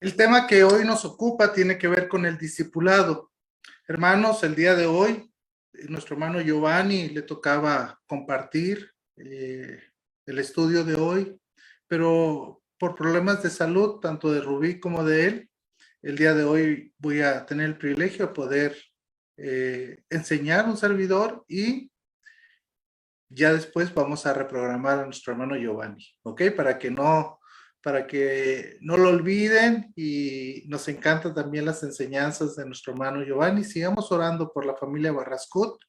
El tema que hoy nos ocupa tiene que ver con el discipulado. Hermanos, el día de hoy, nuestro hermano Giovanni le tocaba compartir el estudio de hoy, pero por problemas de salud, tanto de Rubí como de él, el día de hoy voy a tener el privilegio de poder enseñar un servidor y ya después vamos a reprogramar a nuestro hermano Giovanni, ¿ok? Para que no lo olviden, y nos encantan también las enseñanzas de nuestro hermano Giovanni. Sigamos orando por la familia Barrascut,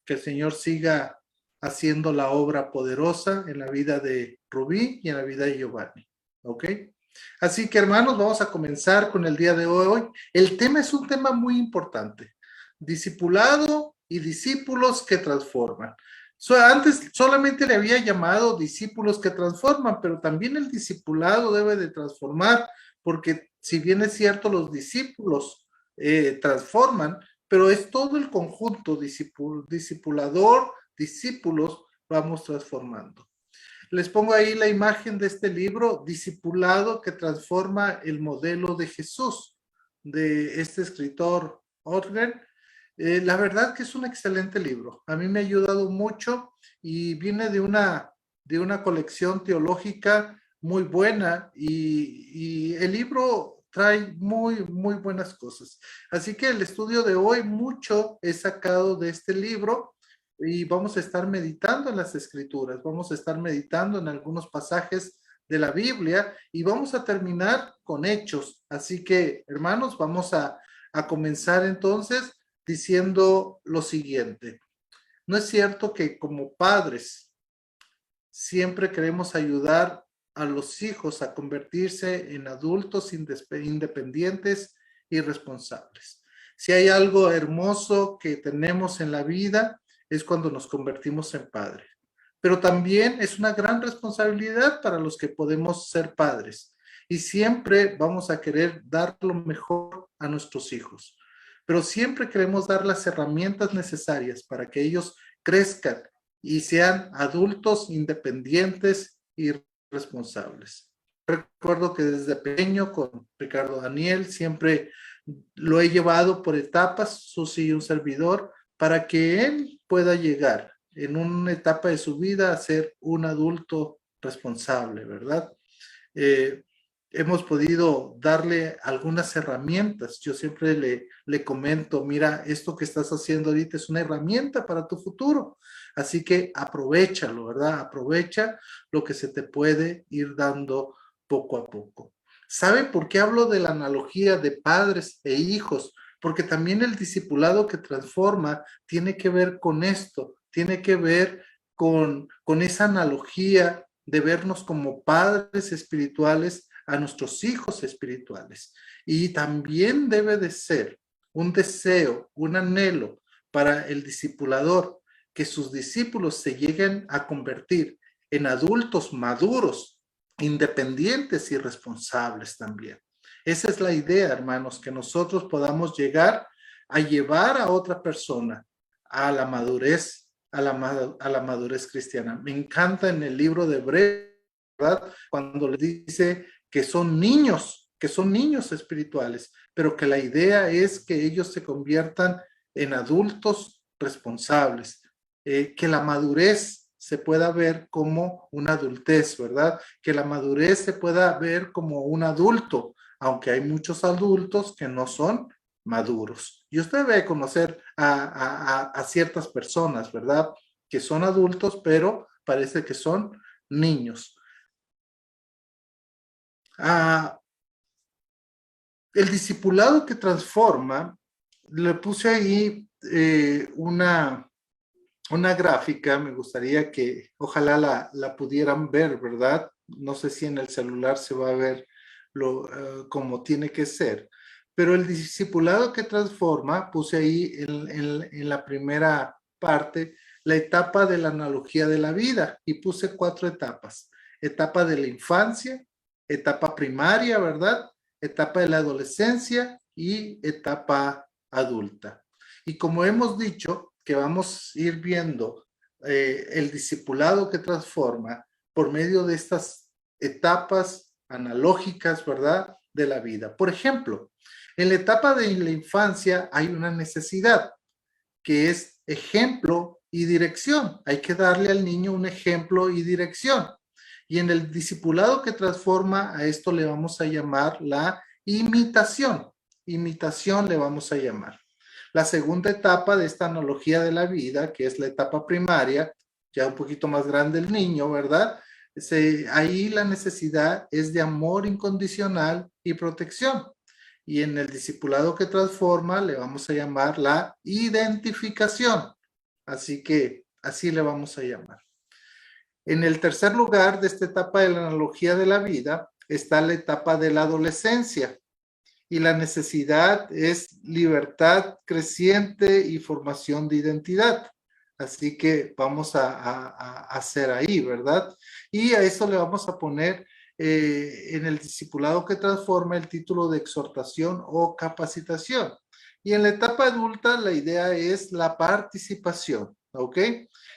que el Señor siga haciendo la obra poderosa en la vida de Rubí y en la vida de Giovanni, ¿ok? Así que, hermanos, vamos a comenzar con el día de hoy. El tema es un tema muy importante: discipulado y discípulos que transforman. Antes solamente le había llamado discípulos que transforman, pero también el discipulado debe de transformar, porque si bien es cierto, los discípulos transforman, pero es todo el conjunto, discipulador, discípulos, vamos transformando. Les pongo ahí la imagen de este libro, Discipulado que transforma el modelo de Jesús, de este escritor Ortner. La verdad que es un excelente libro. A mí me ha ayudado mucho y viene de una colección teológica muy buena, y el libro trae muy buenas cosas. Así que el estudio de hoy mucho he sacado de este libro, y vamos a estar meditando en las escrituras, vamos a estar meditando en algunos pasajes de la Biblia y vamos a terminar con Hechos. Así que, hermanos, vamos a comenzar entonces diciendo lo siguiente. No es cierto que como padres siempre queremos ayudar a los hijos a convertirse en adultos independientes y responsables. Si hay algo hermoso que tenemos en la vida, es cuando nos convertimos en padres. Pero también es una gran responsabilidad para los que podemos ser padres. Y siempre vamos a querer dar lo mejor a nuestros hijos. Pero siempre queremos dar las herramientas necesarias para que ellos crezcan y sean adultos independientes y responsables. Recuerdo que desde pequeño con Ricardo Daniel siempre lo he llevado por etapas, Susi y un servidor, para que él pueda llegar en una etapa de su vida a ser un adulto responsable, ¿verdad? Eh, Hemos podido darle algunas herramientas. Yo siempre le comento, mira, esto que estás haciendo ahorita es una herramienta para tu futuro. Así que aprovéchalo, ¿verdad? Aprovecha lo que se te puede ir dando poco a poco. ¿Sabe por qué hablo de la analogía de padres e hijos? Porque también el discipulado que transforma tiene que ver con esto, tiene que ver con esa analogía de vernos como padres espirituales a nuestros hijos espirituales. Y también debe de ser un deseo, un anhelo para el discipulador, que sus discípulos se lleguen a convertir en adultos maduros, independientes y responsables también. Esa es la idea, hermanos, que nosotros podamos llegar a llevar a otra persona a la madurez, a la madurez cristiana. Me encanta en el libro de Hebreos, ¿verdad? Cuando le dice que son niños espirituales, pero que la idea es que ellos se conviertan en adultos responsables, que la madurez se pueda ver como una adultez, ¿verdad? Que la madurez se pueda ver como un adulto, aunque hay muchos adultos que no son maduros. Y usted debe conocer a ciertas personas, ¿verdad? Que son adultos, pero parece que son niños. El discipulado que transforma, le puse ahí una gráfica. Me gustaría que ojalá la pudieran ver, ¿verdad? No sé si en el celular se va a ver como tiene que ser, pero el discipulado que transforma, puse ahí en la primera parte la etapa de la analogía de la vida, y puse 4 etapas: etapa de la infancia, etapa primaria, ¿verdad? Etapa de la adolescencia y etapa adulta. Y como hemos dicho, que vamos a ir viendo el discipulado que transforma por medio de estas etapas analógicas, ¿verdad? de la vida. Por ejemplo, en la etapa de la infancia hay una necesidad que es ejemplo y dirección. Hay que darle al niño un ejemplo y dirección. Y en el discipulado que transforma, a esto le vamos a llamar la imitación. Imitación le vamos a llamar. La segunda etapa de esta analogía de la vida, que es la etapa primaria, ya un poquito más grande el niño, ¿verdad? Ahí la necesidad es de amor incondicional y protección. Y en el discipulado que transforma le vamos a llamar la identificación. Así que así le vamos a llamar. En el tercer lugar de esta etapa de la analogía de la vida está la etapa de la adolescencia. Y la necesidad es libertad creciente y formación de identidad. Así que vamos a hacer ahí, ¿verdad? Y a eso le vamos a poner en el discipulado que transforma el título de exhortación o capacitación. Y en la etapa adulta la idea es la participación, ¿ok?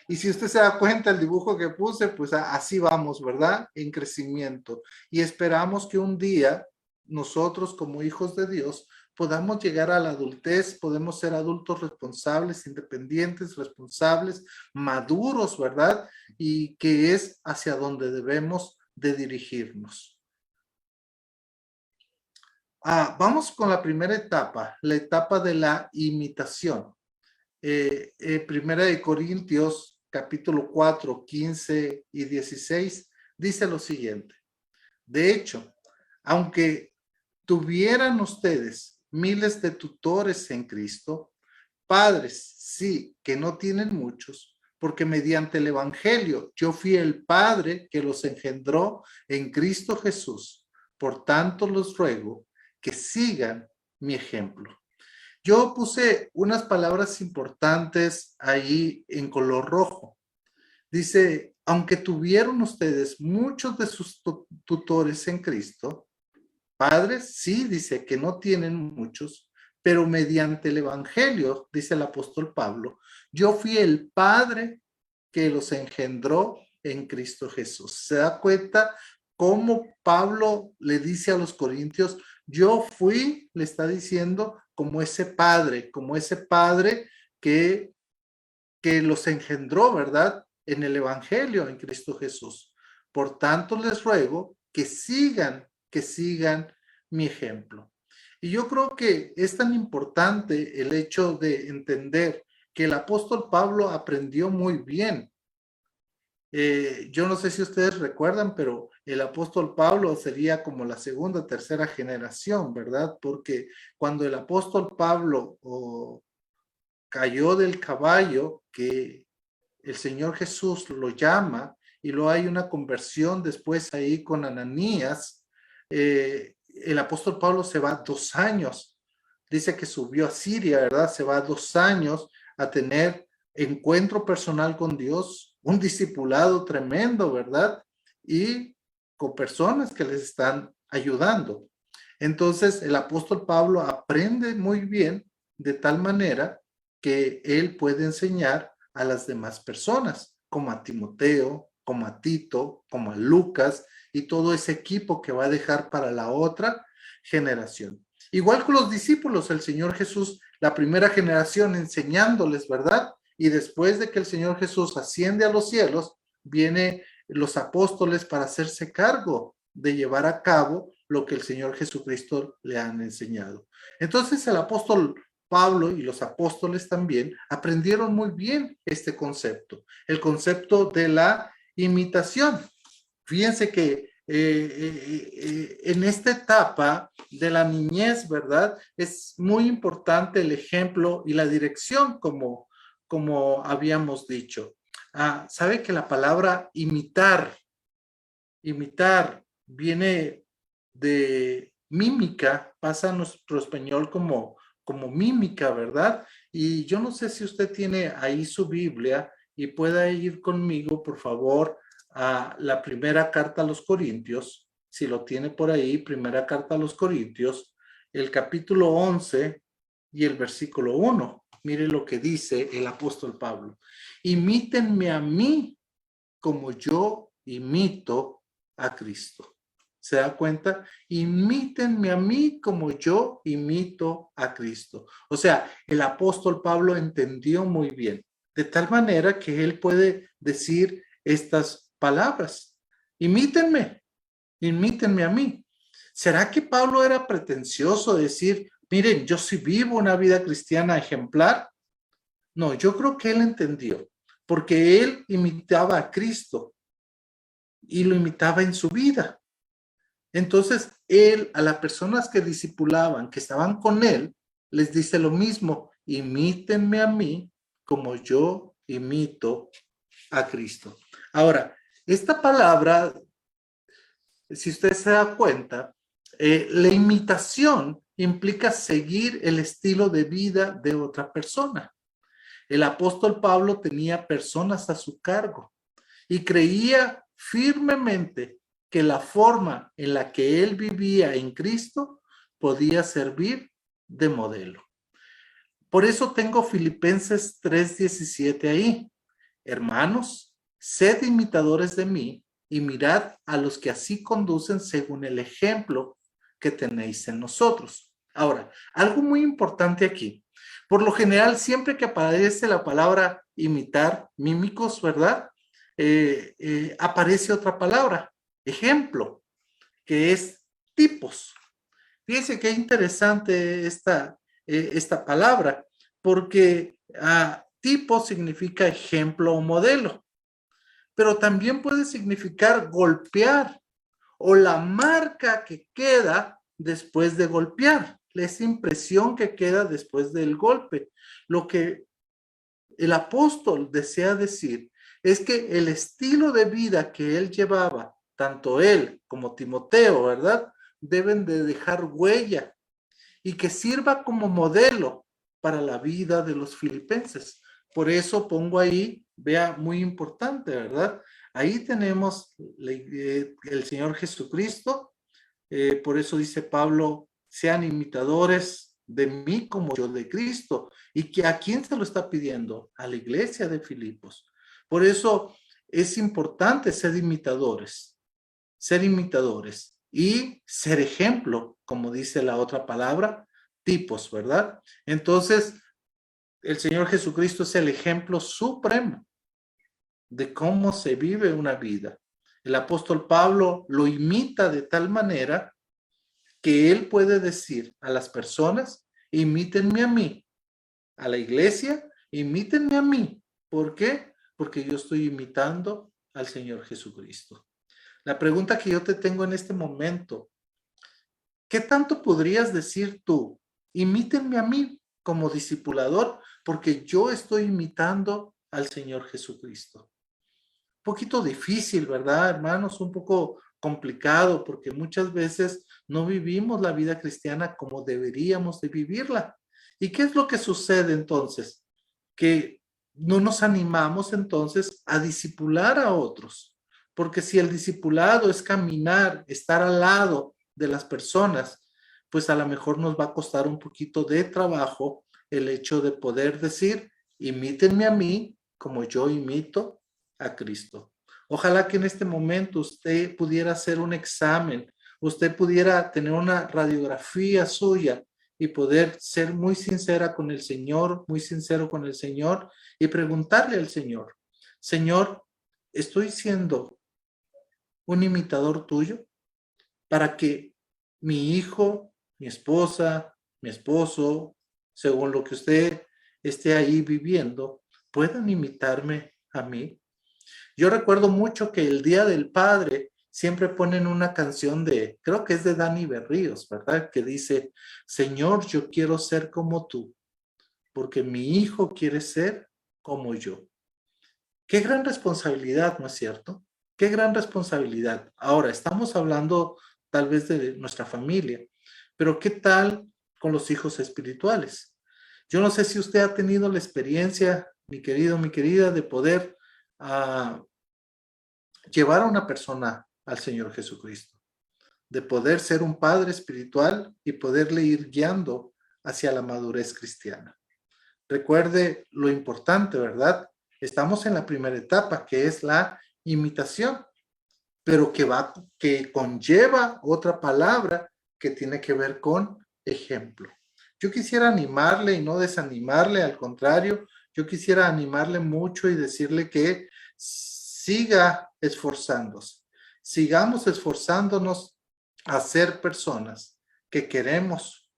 Y si usted se da cuenta, el dibujo que puse, pues así vamos, ¿verdad? En crecimiento. Y esperamos que un día nosotros como hijos de Dios podamos llegar a la adultez, podemos ser adultos responsables, independientes, responsables, maduros, ¿verdad? Y que es hacia donde debemos de dirigirnos. Vamos con la primera etapa, la etapa de la imitación. Primera de Corintios, capítulo 4, 15 y 16, dice lo siguiente. De hecho, aunque tuvieran ustedes miles de tutores en Cristo, padres, sí, que no tienen muchos, porque mediante el Evangelio yo fui el Padre que los engendró en Cristo Jesús. Por tanto, los ruego que sigan mi ejemplo. Yo puse unas palabras importantes ahí en color rojo. Dice, aunque tuvieron ustedes muchos de sus tutores en Cristo, padres, sí, dice que no tienen muchos, pero mediante el Evangelio, dice el apóstol Pablo, yo fui el Padre que los engendró en Cristo Jesús. ¿Se da cuenta cómo Pablo le dice a los corintios, yo fui, le está diciendo, como ese Padre que los engendró, ¿verdad? En el Evangelio, en Cristo Jesús. Por tanto, les ruego que sigan mi ejemplo. Y yo creo que es tan importante el hecho de entender que el apóstol Pablo aprendió muy bien. Yo no sé si ustedes recuerdan, pero el apóstol Pablo sería como la segunda o tercera generación, ¿verdad? Porque cuando el apóstol Pablo cayó del caballo, que el Señor Jesús lo llama y luego hay una conversión después ahí con Ananías, el apóstol Pablo se va 2 años, dice que subió a Siria, ¿verdad? Se va 2 años a tener encuentro personal con Dios, un discipulado tremendo, ¿verdad? Y con personas que les están ayudando. Entonces el apóstol Pablo aprende muy bien de tal manera que él puede enseñar a las demás personas, como a Timoteo, como a Tito, como a Lucas y todo ese equipo que va a dejar para la otra generación. Igual con los discípulos, el Señor Jesús, la primera generación enseñándoles, ¿verdad? Y después de que el Señor Jesús asciende a los cielos, vienen los apóstoles para hacerse cargo de llevar a cabo lo que el Señor Jesucristo le han enseñado. Entonces el apóstol Pablo y los apóstoles también aprendieron muy bien este concepto, el concepto de la imitación. Fíjense que en esta etapa de la niñez, ¿verdad? Es muy importante el ejemplo y la dirección, como habíamos dicho. ¿Sabe que la palabra imitar viene de mímica, pasa a nuestro español como mímica, ¿verdad? Y yo no sé si usted tiene ahí su Biblia y pueda ir conmigo, por favor, a la primera carta a los Corintios, si lo tiene por ahí, primera carta a los Corintios, el capítulo 11 y el versículo 1. Mire lo que dice el apóstol Pablo. Imítenme a mí como yo imito a Cristo. ¿Se da cuenta? Imítenme a mí como yo imito a Cristo. O sea, el apóstol Pablo entendió muy bien, de tal manera que él puede decir estas palabras. Imítenme, imítenme a mí. ¿Será que Pablo era pretencioso de decir, miren, yo sí vivo una vida cristiana ejemplar? No, yo creo que él entendió, porque él imitaba a Cristo y lo imitaba en su vida. Entonces, él a las personas que discipulaban, que estaban con él, les dice lo mismo, imítenme a mí como yo imito a Cristo. Ahora, esta palabra, si usted se da cuenta, la imitación implica seguir el estilo de vida de otra persona. El apóstol Pablo tenía personas a su cargo y creía firmemente que la forma en la que él vivía en Cristo podía servir de modelo. Por eso tengo Filipenses 3:17 ahí. Hermanos, sed imitadores de mí y mirad a los que así conducen según el ejemplo que tenéis en nosotros. Ahora, algo muy importante aquí. Por lo general, siempre que aparece la palabra imitar, mímicos, ¿verdad? Aparece otra palabra, ejemplo, que es tipos. Fíjense qué interesante esta palabra, porque tipo significa ejemplo o modelo, pero también puede significar golpear o la marca que queda después de golpear, esa impresión que queda después del golpe. Lo que el apóstol desea decir es que el estilo de vida que él llevaba, tanto él como Timoteo, ¿verdad? Deben de dejar huella y que sirva como modelo para la vida de los filipenses. Por eso pongo ahí, vea, muy importante, ¿verdad? Ahí tenemos el Señor Jesucristo, por eso dice Pablo, sean imitadores de mí como yo de Cristo. ¿Y que a quién se lo está pidiendo? A la iglesia de Filipos. Por eso es importante ser imitadores y ser ejemplo, como dice la otra palabra, tipos, ¿verdad? Entonces, el Señor Jesucristo es el ejemplo supremo de cómo se vive una vida. El apóstol Pablo lo imita de tal manera que él puede decir a las personas, imítenme a mí, a la iglesia, imítenme a mí. ¿Por qué? Porque yo estoy imitando al Señor Jesucristo. La pregunta que yo te tengo en este momento, ¿qué tanto podrías decir tú? Imítenme a mí como discipulador, porque yo estoy imitando al Señor Jesucristo. Un poquito difícil, ¿verdad, hermanos? Un poco complicado, porque muchas veces no vivimos la vida cristiana como deberíamos de vivirla. ¿Y qué es lo que sucede entonces? Que no nos animamos entonces a discipular a otros, porque si el discipulado es caminar, estar al lado de las personas, pues a lo mejor nos va a costar un poquito de trabajo el hecho de poder decir, imítenme a mí como yo imito a Cristo. Ojalá que en este momento usted pudiera hacer un examen, usted pudiera tener una radiografía suya y poder ser muy sincera con el Señor, muy sincero con el Señor y preguntarle al Señor, Señor, ¿estoy siendo un imitador tuyo para que mi hijo, mi esposa, mi esposo, según lo que usted esté ahí viviendo, puedan imitarme a mí? Yo recuerdo mucho que el Día del Padre siempre ponen una canción de, creo que es de Dani Berríos, ¿verdad? Que dice, Señor, yo quiero ser como tú, porque mi hijo quiere ser como yo. Qué gran responsabilidad, ¿no es cierto? Qué gran responsabilidad. Ahora, estamos hablando tal vez de nuestra familia, pero ¿qué tal con los hijos espirituales? Yo no sé si usted ha tenido la experiencia, mi querido, mi querida, de poder llevar a una persona al Señor Jesucristo, de poder ser un padre espiritual y poderle ir guiando hacia la madurez cristiana. Recuerde lo importante, ¿verdad? Estamos en la primera etapa, que es la imitación. pero que conlleva otra palabra que tiene que ver con ejemplo. Yo quisiera animarle y no desanimarle, al contrario, yo quisiera animarle mucho y decirle que siga esforzándose, sigamos esforzándonos a ser personas que queremos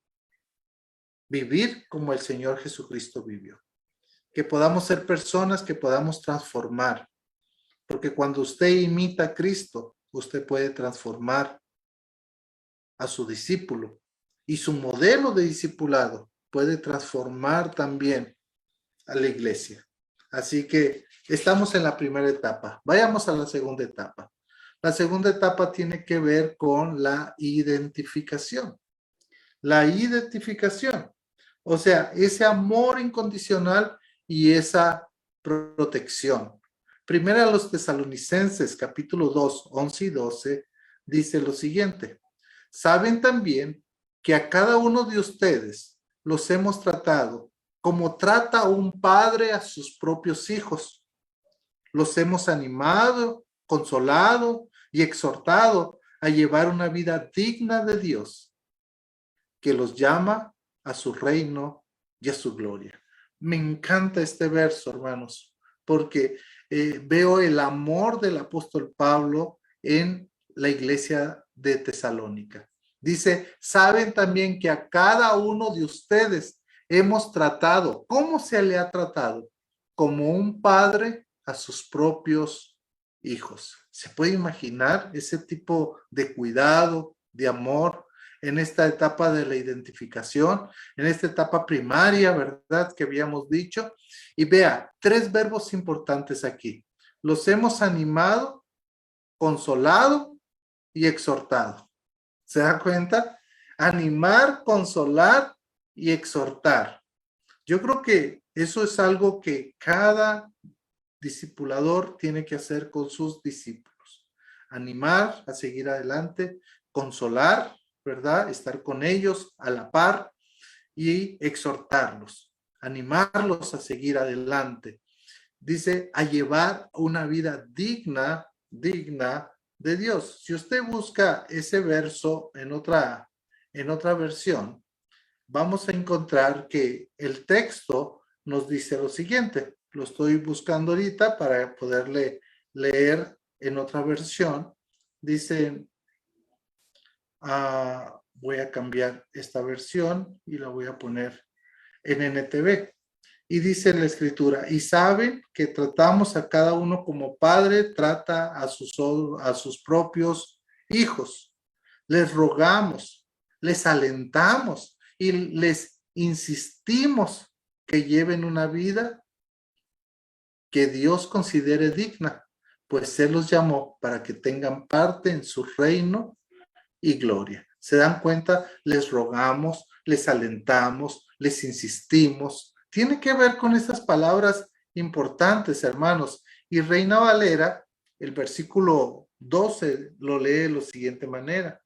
vivir como el Señor Jesucristo vivió, que podamos ser personas que podamos transformar, porque cuando usted imita a Cristo, usted puede transformar a su discípulo y su modelo de discipulado puede transformar también a la iglesia. Así que estamos en la primera etapa. Vayamos a la segunda etapa. La segunda etapa tiene que ver con la identificación. La identificación, o sea, ese amor incondicional y esa protección. Primera a los Tesalonicenses, capítulo 2, 11 y 12, dice lo siguiente: saben también que a cada uno de ustedes los hemos tratado como trata un padre a sus propios hijos. Los hemos animado, consolado y exhortado a llevar una vida digna de Dios, que los llama a su reino y a su gloria. Me encanta este verso, hermanos, porque veo el amor del apóstol Pablo en la iglesia de Tesalónica. Dice, saben también que a cada uno de ustedes hemos tratado, ¿cómo se le ha tratado? Como un padre a sus propios hijos. ¿Se puede imaginar ese tipo de cuidado, de amor en esta etapa de la identificación, en esta etapa primaria, ¿verdad? Que habíamos dicho. Y vea, tres verbos importantes aquí. Los hemos animado, consolado y exhortado. ¿Se da cuenta? Animar, consolar y exhortar. Yo creo que eso es algo que cada discipulador tiene que hacer con sus discípulos. Animar a seguir adelante, consolar, ¿verdad? Estar con ellos a la par y exhortarlos, animarlos a seguir adelante. Dice, a llevar una vida digna de Dios. Si usted busca ese verso en otra versión, vamos a encontrar que el texto nos dice lo siguiente. Lo estoy buscando ahorita para poderle leer en otra versión. Dice, voy a cambiar esta versión y la voy a poner en NTV. Y dice la escritura, y saben que tratamos a cada uno como padre trata a sus propios hijos. Les rogamos, les alentamos y les insistimos que lleven una vida que Dios considere digna, pues Él los llamó para que tengan parte en su reino y gloria. ¿Se dan cuenta? Les rogamos, les alentamos, les insistimos. Tiene que ver con estas palabras importantes, hermanos. Y Reina Valera, el versículo 12, lo lee de la siguiente manera.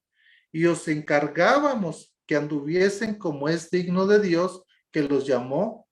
Y os encargábamos que anduviesen como es digno de Dios, que los llamó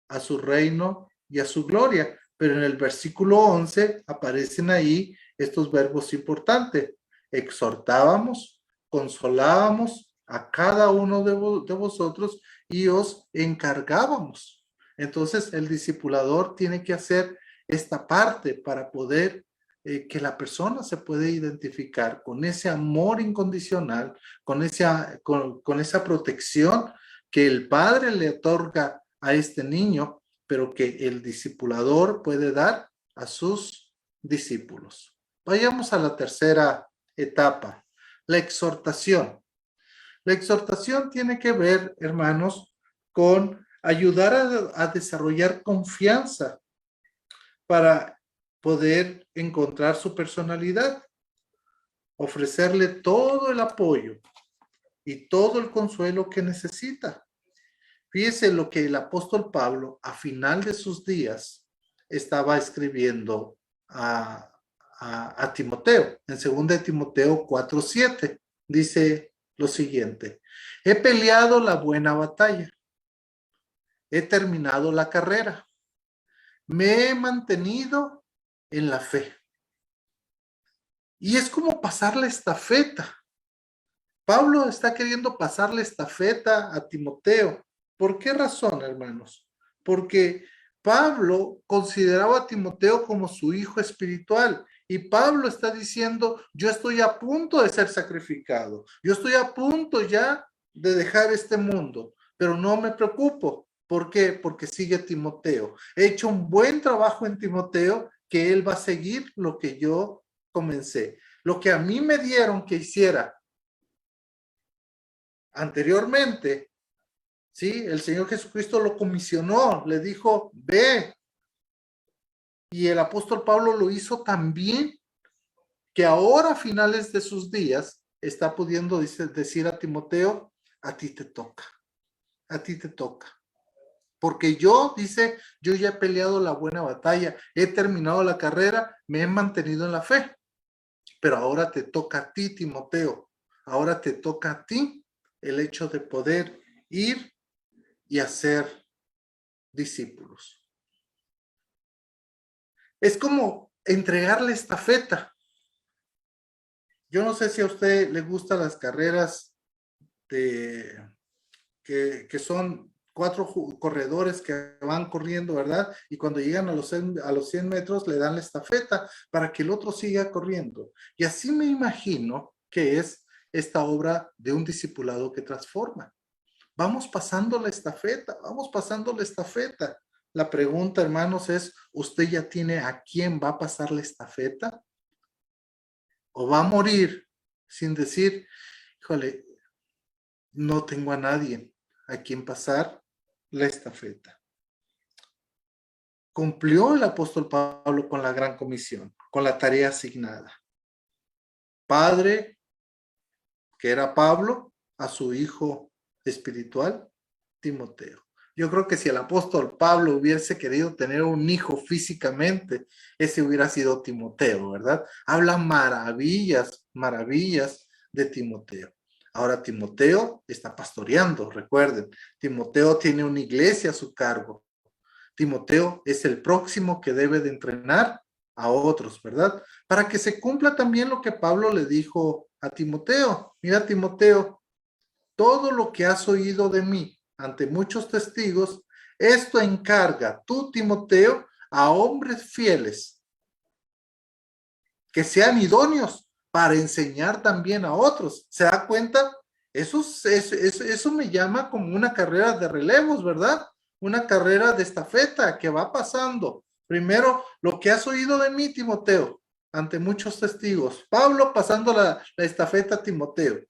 a su reino y a su gloria. Pero en el versículo 11 aparecen ahí estos verbos importantes. Exhortábamos, consolábamos a cada uno de vosotros y os encargábamos. Entonces el discipulador tiene que hacer esta parte para poder que la persona se puede identificar con ese amor incondicional, con esa protección que el padre le otorga a este niño, pero que el discipulador puede dar a sus discípulos. Vayamos a la tercera etapa, la exhortación. La exhortación tiene que ver, hermanos, con ayudar a desarrollar confianza para poder encontrar su personalidad, ofrecerle todo el apoyo y todo el consuelo que necesita. Fíjese lo que el apóstol Pablo a final de sus días estaba escribiendo a Timoteo. En 2 Timoteo 4:7 dice lo siguiente: he peleado la buena batalla, he terminado la carrera, me he mantenido en la fe. Y es como pasar la estafeta. Pablo está queriendo pasar la estafeta a Timoteo. ¿Por qué razón, hermanos? Porque Pablo consideraba a Timoteo como su hijo espiritual. Y Pablo está diciendo, yo estoy a punto de ser sacrificado. Yo estoy a punto ya de dejar este mundo, pero no me preocupo. ¿Por qué? Porque sigue Timoteo. He hecho un buen trabajo en Timoteo, que él va a seguir lo que yo comencé. Lo que a mí me dieron que hiciera anteriormente, ¿sí? El Señor Jesucristo lo comisionó, le dijo, ve. Y el apóstol Pablo lo hizo también, que ahora a finales de sus días está pudiendo decir a Timoteo, a ti te toca, a ti te toca. Porque yo, dice, yo ya he peleado la buena batalla, he terminado la carrera, me he mantenido en la fe. Pero ahora te toca a ti, Timoteo. Ahora te toca a ti el hecho de poder ir y hacer discípulos. Es como entregarle estafeta. Yo no sé si a usted le gustan las carreras de, que son 4 corredores que van corriendo, ¿verdad? Y cuando llegan a los 100 metros le dan la estafeta para que el otro siga corriendo. Y así me imagino que es esta obra de un discipulado que transforma. Vamos pasando la estafeta, vamos pasando la estafeta. La pregunta, hermanos, es, ¿usted ya tiene a quién va a pasar la estafeta? ¿O va a morir sin decir, híjole, no tengo a nadie a quien pasar la estafeta? Cumplió el apóstol Pablo con la gran comisión, con la tarea asignada. Padre, que era Pablo, a su hijo espiritual, Timoteo. Yo creo que si el apóstol Pablo hubiese querido tener un hijo físicamente, ese hubiera sido Timoteo, ¿verdad? Habla maravillas, maravillas de Timoteo. Ahora Timoteo está pastoreando, recuerden, Timoteo tiene una iglesia a su cargo. Timoteo es el próximo que debe de entrenar a otros, ¿verdad? Para que se cumpla también lo que Pablo le dijo a Timoteo. Mira, Timoteo, todo lo que has oído de mí ante muchos testigos, esto encarga tú, Timoteo, a hombres fieles que sean idóneos para enseñar también a otros. ¿Se da cuenta? Eso me llama como una carrera de relevos, ¿verdad? Una carrera de estafeta que va pasando. Primero, lo que has oído de mí, Timoteo, ante muchos testigos. Pablo pasando la estafeta a Timoteo.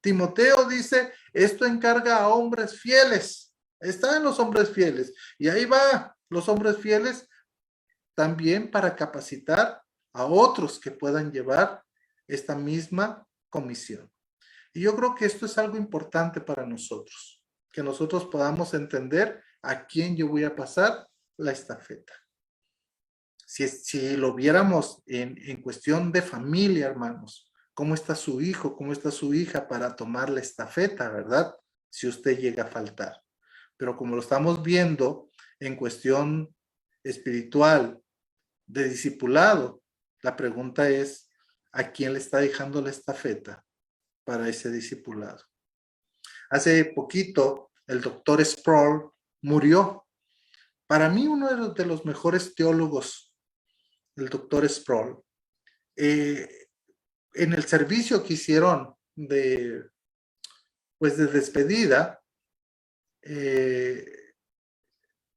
Timoteo dice, esto encarga a hombres fieles. Está en los hombres fieles. Y ahí va los hombres fieles también para capacitar a otros que puedan llevar esta misma comisión. Y yo creo que esto es algo importante para nosotros, que nosotros podamos entender a quién yo voy a pasar la estafeta. Si lo viéramos en cuestión de familia, hermanos, ¿cómo está su hijo, cómo está su hija para tomar la estafeta, verdad? Si usted llega a faltar. Pero como lo estamos viendo en cuestión espiritual, de discipulado, la pregunta es, ¿a quién le está dejando la estafeta para ese discipulado? Hace poquito, el doctor Sproul murió. Para mí, uno de los mejores teólogos, el doctor Sproul, en el servicio que hicieron pues de despedida,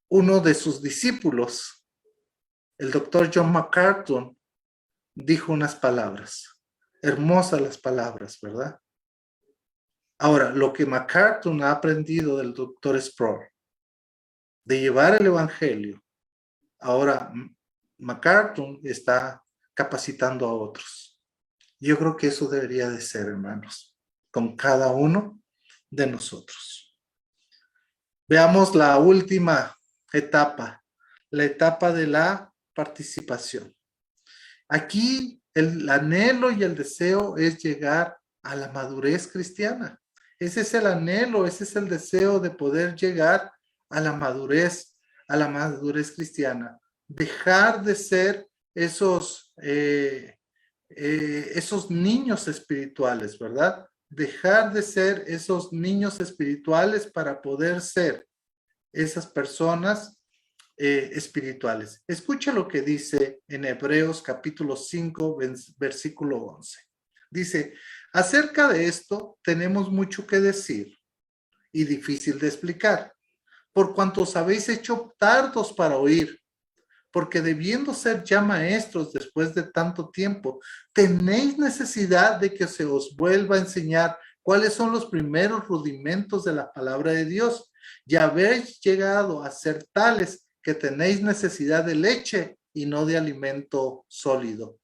uno de sus discípulos, el doctor John MacArthur, dijo unas palabras, hermosas las palabras, ¿verdad? Ahora, lo que MacArthur ha aprendido del doctor Sproul, de llevar el evangelio, ahora MacArthur está capacitando a otros. Yo creo que eso debería de ser, hermanos, con cada uno de nosotros. Veamos la última etapa, la etapa de la participación. Aquí el anhelo y el deseo es llegar a la madurez cristiana. Ese es el anhelo, ese es el deseo de poder llegar a la madurez cristiana. Dejar de ser esos esos niños espirituales, ¿verdad? Dejar de ser esos niños espirituales para poder ser esas personas espirituales. Escucha lo que dice en Hebreos capítulo 5, versículo 11. Dice, acerca de esto tenemos mucho que decir y difícil de explicar, por cuanto os habéis hecho tardos para oír, porque debiendo ser ya maestros después de tanto tiempo, tenéis necesidad de que se os vuelva a enseñar cuáles son los primeros rudimentos de la palabra de Dios. Ya habéis llegado a ser tales que tenéis necesidad de leche y no de alimento sólido.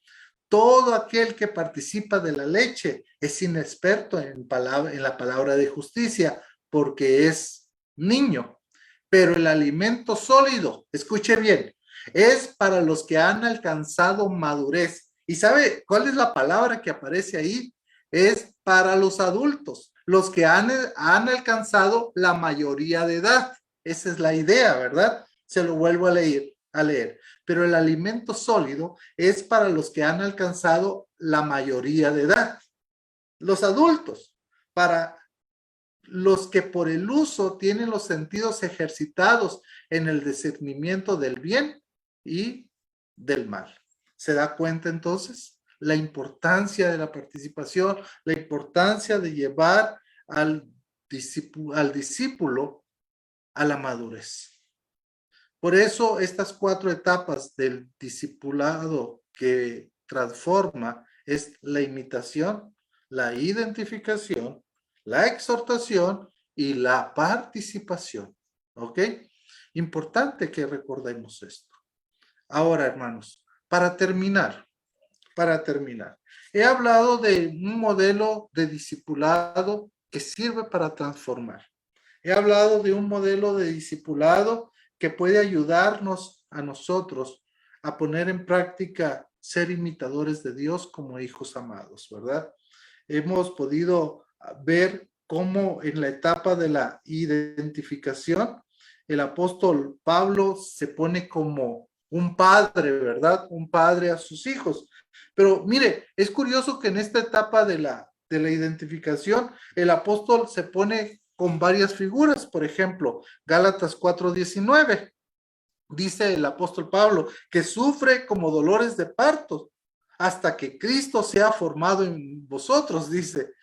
Todo aquel que participa de la leche es inexperto en la palabra de justicia, porque es niño. Pero el alimento sólido, escuche bien, es para los que han alcanzado madurez. ¿Y sabe cuál es la palabra que aparece ahí? Es para los adultos, los que han alcanzado la mayoría de edad. Esa es la idea, ¿verdad? Se lo vuelvo a leer. Pero el alimento sólido es para los que han alcanzado la mayoría de edad. Los adultos, para los que por el uso tienen los sentidos ejercitados en el discernimiento del bien y del mal. ¿Se da cuenta entonces? La importancia de la participación, la importancia de llevar al discípulo a la madurez. Por eso estas 4 etapas del discipulado que transforma es la imitación, la identificación, la exhortación y la participación. ¿Ok? Importante que recordemos esto. Ahora, hermanos, para terminar, he hablado de un modelo de discipulado que sirve para transformar. He hablado de un modelo de discipulado que puede ayudarnos a nosotros a poner en práctica ser imitadores de Dios como hijos amados, ¿verdad? Hemos podido ver cómo en la etapa de la identificación, el apóstol Pablo se pone como un padre, ¿verdad? Un padre a sus hijos. Pero mire, es curioso que en esta etapa de la identificación, el apóstol se pone con varias figuras. Por ejemplo, Gálatas 4:19, dice el apóstol Pablo, que sufre como dolores de parto hasta que Cristo sea formado en vosotros, dice.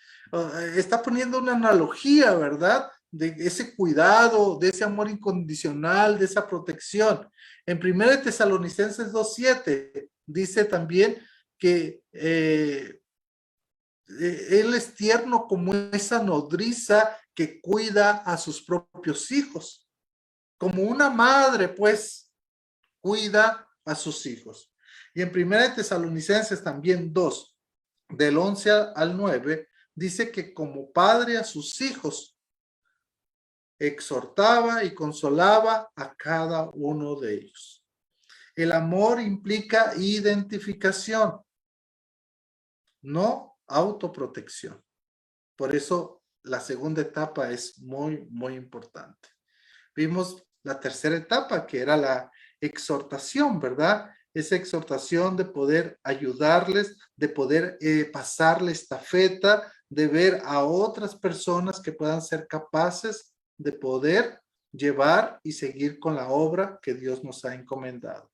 Está poniendo una analogía, ¿verdad? De ese cuidado, de ese amor incondicional, de esa protección. En 1 Tesalonicenses 2:7 dice también que él es tierno como esa nodriza que cuida a sus propios hijos. Como una madre, pues, cuida a sus hijos. Y en 1 Tesalonicenses también 2, del 11 al 9, dice que como padre a sus hijos, exhortaba y consolaba a cada uno de ellos. El amor implica identificación, no autoprotección. Por eso la segunda etapa es muy, muy importante. Vimos la tercera etapa, que era la exhortación, ¿verdad? Esa exhortación de poder ayudarles, de poder pasarle estafeta, de ver a otras personas que puedan ser capaces de poder llevar y seguir con la obra que Dios nos ha encomendado.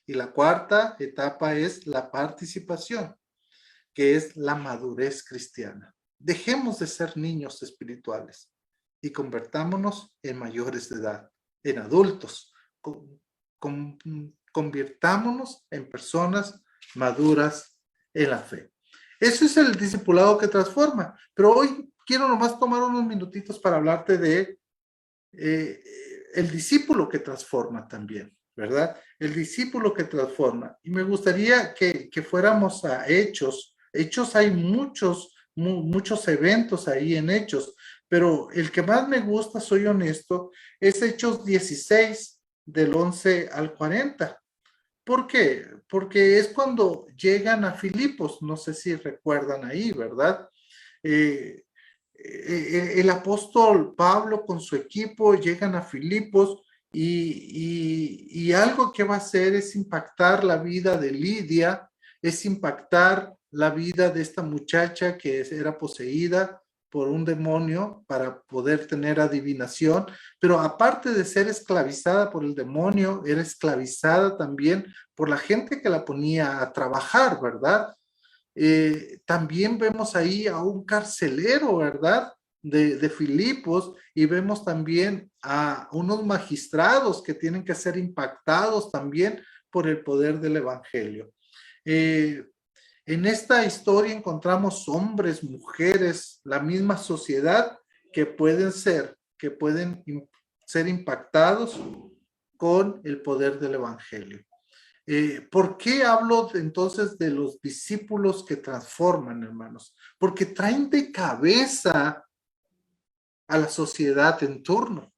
Y la cuarta etapa es la participación, que es la madurez cristiana. Dejemos de ser niños espirituales y convertámonos en mayores de edad, en adultos. Convirtámonos en personas maduras en la fe. Eso es el discipulado que transforma. Pero hoy quiero nomás tomar unos minutitos para hablarte de el discípulo que transforma también, ¿verdad? El discípulo que transforma. Y me gustaría que fuéramos a Hechos. Hechos, hay muchos eventos ahí en Hechos, pero el que más me gusta, soy honesto, es Hechos 16, del 11 al 40. ¿Por qué? Porque es cuando llegan a Filipos, no sé si recuerdan ahí, ¿verdad? El apóstol Pablo con su equipo llegan a Filipos y algo que va a hacer es impactar la vida de Lidia. es impactar la vida de esta muchacha que era poseída por un demonio para poder tener adivinación, pero aparte de ser esclavizada por el demonio, era esclavizada también por la gente que la ponía a trabajar, ¿verdad? También vemos ahí a un carcelero, ¿verdad? De Filipos, y vemos también a unos magistrados que tienen que ser impactados también por el poder del evangelio. En esta historia encontramos hombres, mujeres, la misma sociedad que pueden ser impactados con el poder del evangelio. ¿Por qué hablo entonces de los discípulos que transforman, hermanos? Porque traen de cabeza a la sociedad en turno.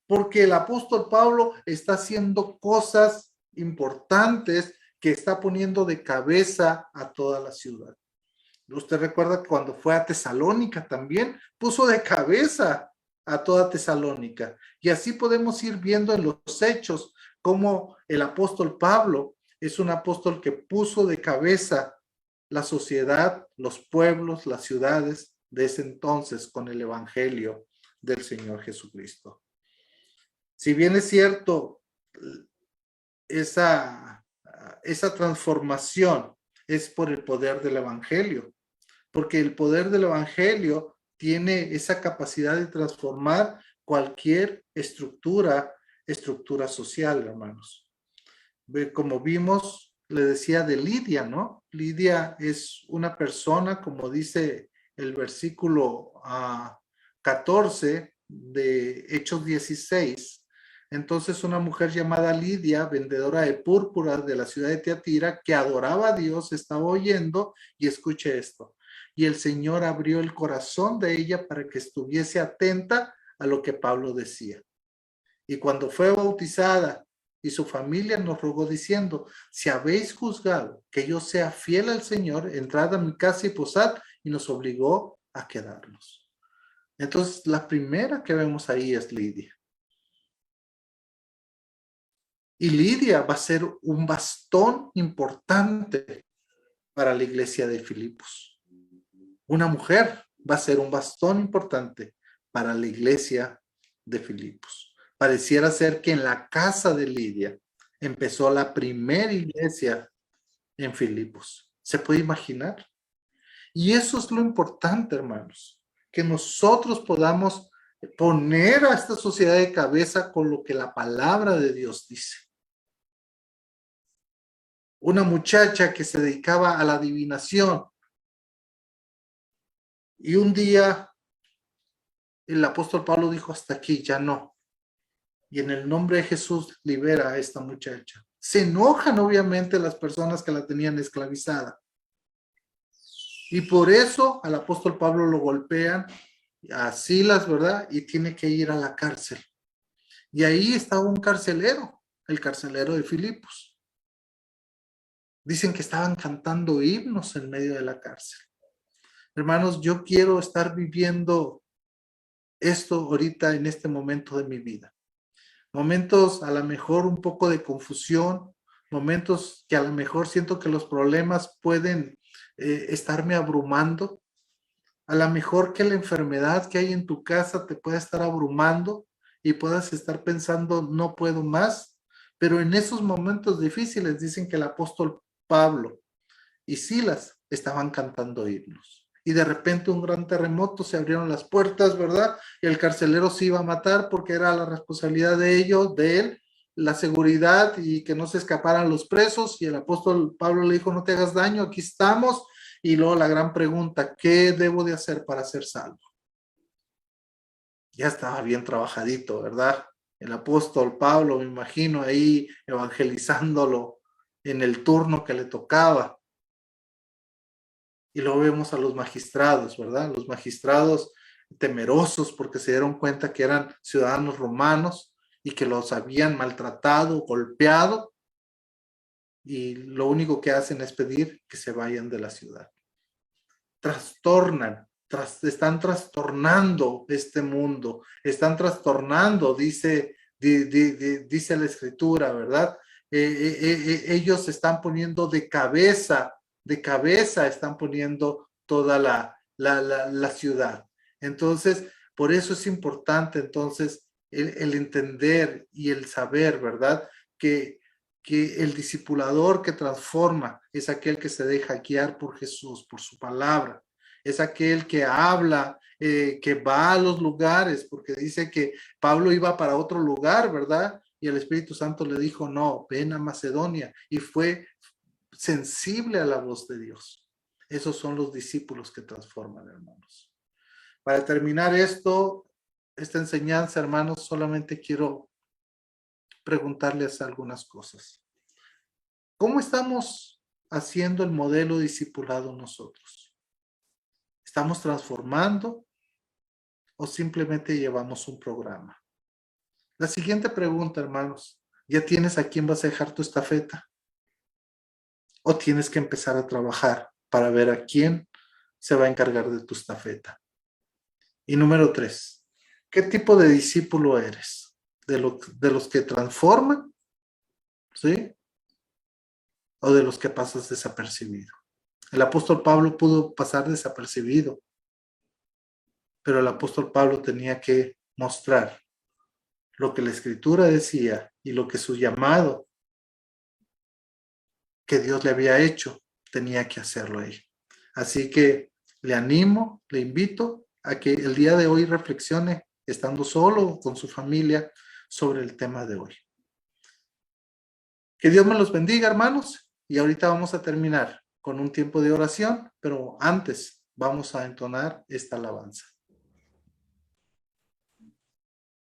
Porque el apóstol Pablo está haciendo cosas importantes que está poniendo de cabeza a toda la ciudad. Usted recuerda que cuando fue a Tesalónica también puso de cabeza a toda Tesalónica. Y así podemos ir viendo en los hechos cómo el apóstol Pablo es un apóstol que puso de cabeza la sociedad, los pueblos, las ciudades de ese entonces con el evangelio del Señor Jesucristo. Si bien es cierto, esa transformación es por el poder del evangelio, porque el poder del evangelio tiene esa capacidad de transformar cualquier estructura social, hermanos. Como vimos, le decía de Lidia, ¿no? Lidia es una persona, como dice el versículo 14 de Hechos 16. Entonces una mujer llamada Lidia, vendedora de púrpura de la ciudad de Tiatira, que adoraba a Dios, estaba oyendo, y escuche esto. Y el Señor abrió el corazón de ella para que estuviese atenta a lo que Pablo decía. Y cuando fue bautizada y su familia nos rogó diciendo, si habéis juzgado que yo sea fiel al Señor, entrad a mi casa y posad, y nos obligó a quedarnos. Entonces, la primera que vemos ahí es Lidia. Y Lidia va a ser un bastón importante para la iglesia de Filipos. Una mujer va a ser un bastón importante para la iglesia de Filipos. Pareciera ser que en la casa de Lidia empezó la primera iglesia en Filipos. ¿Se puede imaginar? Y eso es lo importante, hermanos, que nosotros podamos poner a esta sociedad de cabeza con lo que la palabra de Dios dice. Una muchacha que se dedicaba a la adivinación, y un día el apóstol Pablo dijo, hasta aquí, ya no. Y en el nombre de Jesús libera a esta muchacha. Se enojan obviamente las personas que la tenían esclavizada. Y por eso al apóstol Pablo lo golpean, a Silas, ¿verdad? Y tiene que ir a la cárcel. Y ahí estaba un carcelero, el carcelero de Filipos. Dicen que estaban cantando himnos en medio de la cárcel. Hermanos, yo quiero estar viviendo esto ahorita en este momento de mi vida. Momentos a lo mejor un poco de confusión, momentos que a lo mejor siento que los problemas pueden estarme abrumando. A lo mejor que la enfermedad que hay en tu casa te pueda estar abrumando y puedas estar pensando, no puedo más. Pero en esos momentos difíciles dicen que el apóstol Pablo y Silas estaban cantando himnos. Y de repente un gran terremoto, se abrieron las puertas, ¿verdad? Y el carcelero se iba a matar porque era la responsabilidad de ellos, de él, la seguridad y que no se escaparan los presos. Y el apóstol Pablo le dijo, no te hagas daño, aquí estamos. Y luego la gran pregunta, ¿qué debo de hacer para ser salvo? Ya estaba bien trabajadito, ¿verdad? El apóstol Pablo, me imagino, ahí evangelizándolo en el turno que le tocaba. Y luego vemos a los magistrados, ¿verdad? Los magistrados temerosos porque se dieron cuenta que eran ciudadanos romanos y que los habían maltratado, golpeado. Y lo único que hacen es pedir que se vayan de la ciudad. Trastornan, están trastornando este mundo, están trastornando, dice la escritura, ¿verdad? Ellos se están poniendo de cabeza de cabeza están poniendo toda la ciudad. Entonces, por eso es importante entonces el entender y el saber, ¿verdad? Que el discipulador que transforma es aquel que se deja guiar por Jesús, por su palabra. Es aquel que habla, que va a los lugares, porque dice que Pablo iba para otro lugar, ¿verdad? Y el Espíritu Santo le dijo, no, ven a Macedonia. Y fue sensible a la voz de Dios. Esos son los discípulos que transforman, hermanos. Para terminar esta enseñanza, hermanos, solamente quiero preguntarles algunas cosas. ¿Cómo estamos haciendo el modelo discipulado nosotros? ¿Estamos transformando o simplemente llevamos un programa? La siguiente pregunta, hermanos, ¿ya tienes a quién vas a dejar tu estafeta? ¿O tienes que empezar a trabajar para ver a quién se va a encargar de tu estafeta? Y número 3, ¿qué tipo de discípulo eres? ¿De los que transforman? ¿Sí? ¿O de los que pasas desapercibido? El apóstol Pablo pudo pasar desapercibido, pero el apóstol Pablo tenía que mostrar lo que la Escritura decía y lo que su llamado que Dios le había hecho, tenía que hacerlo ahí. Así que le animo, le invito a que el día de hoy reflexione, estando solo o con su familia, sobre el tema de hoy. Que Dios me los bendiga, hermanos, y ahorita vamos a terminar con un tiempo de oración, pero antes vamos a entonar esta alabanza.